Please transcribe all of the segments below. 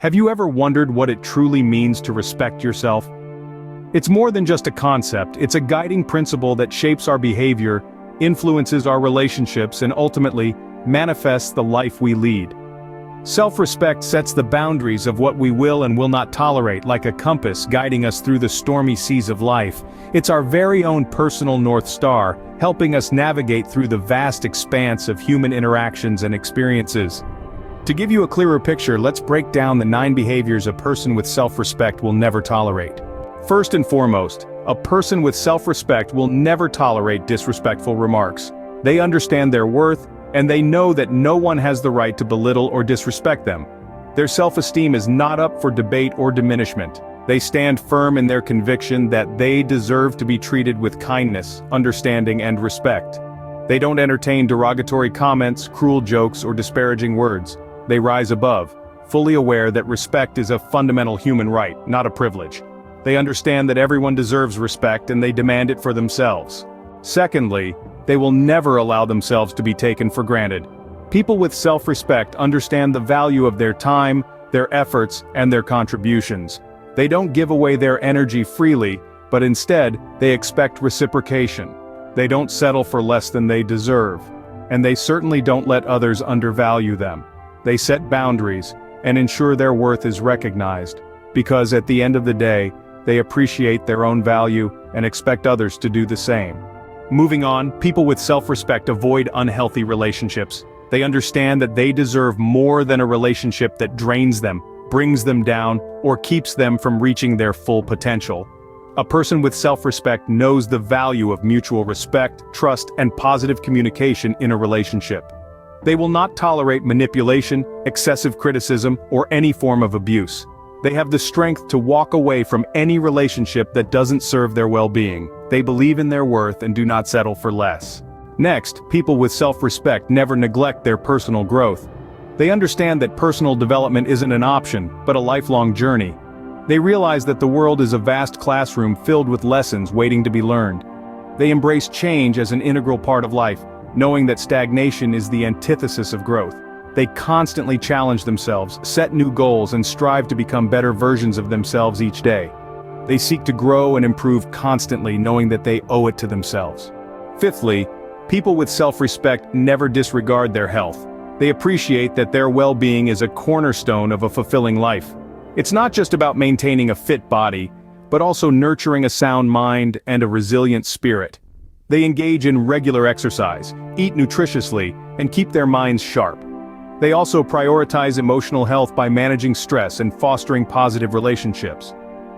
Have you ever wondered what it truly means to respect yourself? It's more than just a concept, it's a guiding principle that shapes our behavior, influences our relationships, and ultimately, manifests the life we lead. Self-respect sets the boundaries of what we will and will not tolerate, like a compass guiding us through the stormy seas of life. It's our very own personal North Star, helping us navigate through the vast expanse of human interactions and experiences. To give you a clearer picture, let's break down the 9 behaviors a person with self-respect will never tolerate. First and foremost, a person with self-respect will never tolerate disrespectful remarks. They understand their worth, and they know that no one has the right to belittle or disrespect them. Their self-esteem is not up for debate or diminishment. They stand firm in their conviction that they deserve to be treated with kindness, understanding, and respect. They don't entertain derogatory comments, cruel jokes, or disparaging words. They rise above, fully aware that respect is a fundamental human right, not a privilege. They understand that everyone deserves respect and they demand it for themselves. Secondly, they will never allow themselves to be taken for granted. People with self-respect understand the value of their time, their efforts, and their contributions. They don't give away their energy freely, but instead, they expect reciprocation. They don't settle for less than they deserve. And they certainly don't let others undervalue them. They set boundaries and ensure their worth is recognized, because at the end of the day, they appreciate their own value and expect others to do the same. Moving on, people with self-respect avoid unhealthy relationships. They understand that they deserve more than a relationship that drains them, brings them down, or keeps them from reaching their full potential. A person with self-respect knows the value of mutual respect, trust, and positive communication in a relationship. They will not tolerate manipulation, excessive criticism, or any form of abuse. They have the strength to walk away from any relationship that doesn't serve their well-being. They believe in their worth and do not settle for less. Next, people with self-respect never neglect their personal growth. They understand that personal development isn't an option, but a lifelong journey. They realize that the world is a vast classroom filled with lessons waiting to be learned. They embrace change as an integral part of life, knowing that stagnation is the antithesis of growth. They constantly challenge themselves, set new goals, and strive to become better versions of themselves each day. They seek to grow and improve constantly, knowing that they owe it to themselves. Fifthly, people with self-respect never disregard their health. They appreciate that their well-being is a cornerstone of a fulfilling life. It's not just about maintaining a fit body, but also nurturing a sound mind and a resilient spirit. They engage in regular exercise, eat nutritiously, and keep their minds sharp. They also prioritize emotional health by managing stress and fostering positive relationships.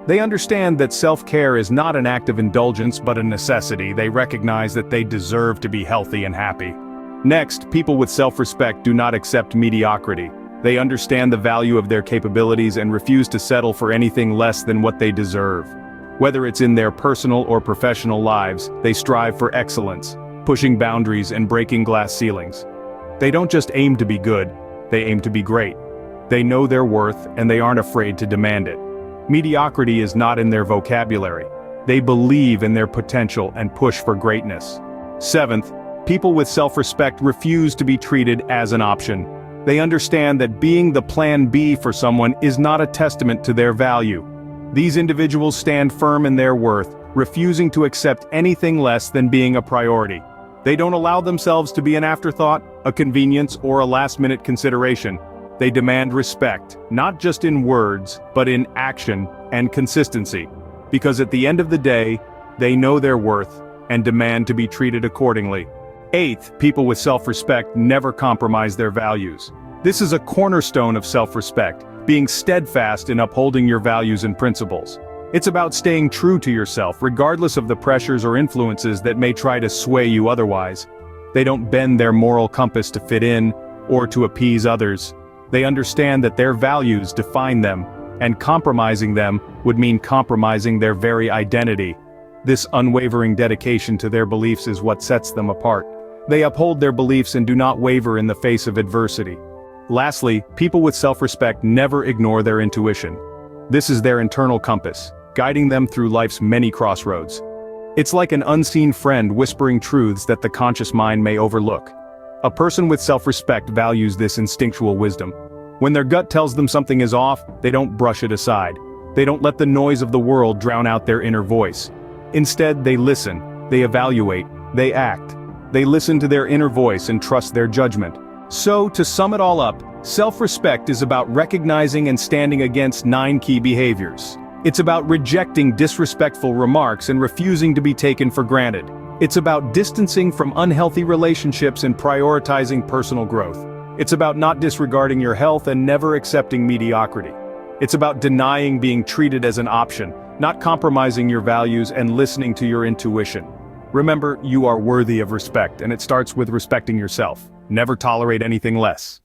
They understand that self-care is not an act of indulgence but a necessity. They recognize that they deserve to be healthy and happy. Next, people with self-respect do not accept mediocrity. They understand the value of their capabilities and refuse to settle for anything less than what they deserve. Whether it's in their personal or professional lives, they strive for excellence, pushing boundaries and breaking glass ceilings. They don't just aim to be good, they aim to be great. They know their worth and they aren't afraid to demand it. Mediocrity is not in their vocabulary. They believe in their potential and push for greatness. Seventh, people with self-respect refuse to be treated as an option. They understand that being the plan B for someone is not a testament to their value. These individuals stand firm in their worth, refusing to accept anything less than being a priority. They don't allow themselves to be an afterthought, a convenience, or a last-minute consideration. They demand respect, not just in words, but in action and consistency. Because at the end of the day, they know their worth and demand to be treated accordingly. Eighth, people with self-respect never compromise their values. This is a cornerstone of self-respect, being steadfast in upholding your values and principles. It's about staying true to yourself, regardless of the pressures or influences that may try to sway you otherwise. They don't bend their moral compass to fit in, or to appease others. They understand that their values define them, and compromising them would mean compromising their very identity. This unwavering dedication to their beliefs is what sets them apart. They uphold their beliefs and do not waver in the face of adversity. Lastly, people with self-respect never ignore their intuition. This is their internal compass, guiding them through life's many crossroads. It's like an unseen friend whispering truths that the conscious mind may overlook. A person with self-respect values this instinctual wisdom. When their gut tells them something is off, they don't brush it aside. They don't let the noise of the world drown out their inner voice. Instead, they listen, they evaluate, they act. They listen to their inner voice and trust their judgment. So, to sum it all up, self-respect is about recognizing and standing against 9 key behaviors. It's about rejecting disrespectful remarks and refusing to be taken for granted. It's about distancing from unhealthy relationships and prioritizing personal growth. It's about not disregarding your health and never accepting mediocrity. It's about denying being treated as an option, not compromising your values and listening to your intuition. Remember, you are worthy of respect, and it starts with respecting yourself. Never tolerate anything less.